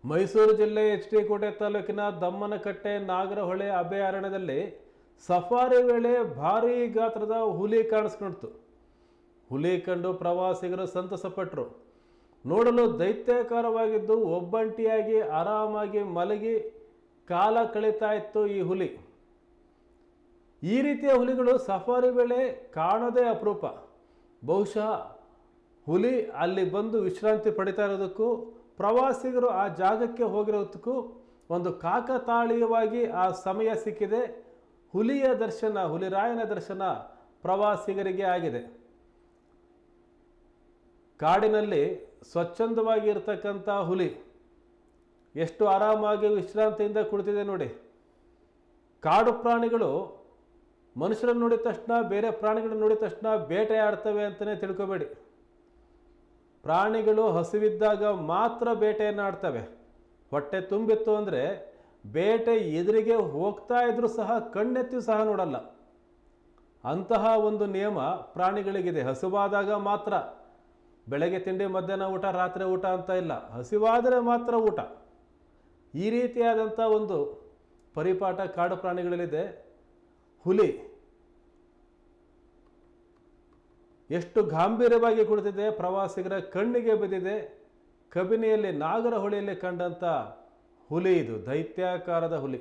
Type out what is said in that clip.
ಮೈಸೂರು ಜಿಲ್ಲೆ ಎಚ್.ಡಿ. ಕೋಟೆ ತಾಲೂಕಿನ ದಮ್ಮನಕಟ್ಟೆ ನಾಗರಹೊಳೆ ಅಭಯಾರಣ್ಯದಲ್ಲಿ ಸಫಾರಿ ವೇಳೆ ಭಾರೀ ಗಾತ್ರದ ಹುಲಿ ಕಾಣಿಸ್ಕೊಂಡಿತು. ಹುಲಿ ಕಂಡು ಪ್ರವಾಸಿಗರು ಸಂತಸಪಟ್ಟರು. ನೋಡಲು ದೈತ್ಯಾಕಾರವಾಗಿದ್ದು ಒಬ್ಬಂಟಿಯಾಗಿ ಆರಾಮಾಗಿ ಮಲಗಿ ಕಾಲ ಕಳೀತಾ ಇತ್ತು ಈ ಹುಲಿ. ಈ ರೀತಿಯ ಹುಲಿಗಳು ಸಫಾರಿ ವೇಳೆ ಕಾಣೋದೇ ಅಪರೂಪ. ಬಹುಶಃ ಹುಲಿ ಅಲ್ಲಿ ಬಂದು ವಿಶ್ರಾಂತಿ ಪಡಿತಾ ಇರೋದಕ್ಕೂ ಪ್ರವಾಸಿಗರು ಆ ಜಾಗಕ್ಕೆ ಹೋಗಿರೋದಕ್ಕೂ ಒಂದು ಕಾಕತಾಳೀಯವಾಗಿ ಆ ಸಮಯ ಸಿಕ್ಕಿದೆ. ಹುಲಿಯ ದರ್ಶನ, ಹುಲಿರಾಯನ ದರ್ಶನ ಪ್ರವಾಸಿಗರಿಗೆ ಆಗಿದೆ. ಕಾಡಿನಲ್ಲಿ ಸ್ವಚ್ಛಂದವಾಗಿ ಇರತಕ್ಕಂಥ ಹುಲಿ ಎಷ್ಟು ಆರಾಮಾಗಿ ವಿಶ್ರಾಂತಿಯಿಂದ ಕುಳಿತಿದೆ ನೋಡಿ. ಕಾಡು ಪ್ರಾಣಿಗಳು ಮನುಷ್ಯರನ್ನು ನೋಡಿದ ತಕ್ಷಣ, ಬೇರೆ ಪ್ರಾಣಿಗಳನ್ನು ನೋಡಿದ ತಕ್ಷಣ ಬೇಟೆ ಆಡ್ತವೆ ಅಂತಲೇ ತಿಳ್ಕೊಬೇಡಿ. ಪ್ರಾಣಿಗಳು ಹಸಿವಿದ್ದಾಗ ಮಾತ್ರ ಬೇಟೆಯನ್ನು ಆಡ್ತವೆ. ಹೊಟ್ಟೆ ತುಂಬಿತ್ತು ಅಂದರೆ ಬೇಟೆ ಎದುರಿಗೆ ಹೋಗ್ತಾ ಇದ್ರೂ ಸಹ ಕಣ್ಣೆತ್ತಿಯೂ ಸಹ ನೋಡಲ್ಲ. ಅಂತಹ ಒಂದು ನಿಯಮ ಪ್ರಾಣಿಗಳಿಗಿದೆ. ಹಸಿವಾದಾಗ ಮಾತ್ರ, ಬೆಳಗ್ಗೆ ತಿಂಡಿ, ಮಧ್ಯಾಹ್ನ ಊಟ, ರಾತ್ರಿ ಊಟ ಅಂತ ಇಲ್ಲ, ಹಸಿವಾದರೆ ಮಾತ್ರ ಊಟ. ಈ ರೀತಿಯಾದಂಥ ಒಂದು ಪರಿಪಾಠ ಕಾಡು ಪ್ರಾಣಿಗಳಲ್ಲಿದೆ. ಹುಲಿ ಎಷ್ಟು ಗಾಂಭೀರ್ಯವಾಗಿ ಕುಳಿತಿದೆ, ಪ್ರವಾಸಿಗರ ಕಣ್ಣಿಗೆ ಬಿದ್ದಿದೆ. ಕಬಿನಿಯಲ್ಲಿ ನಾಗರಹೊಳೆಯಲ್ಲಿ ಕಂಡಂಥ ಹುಲಿ ಇದು, ದೈತ್ಯಾಕಾರದ ಹುಲಿ.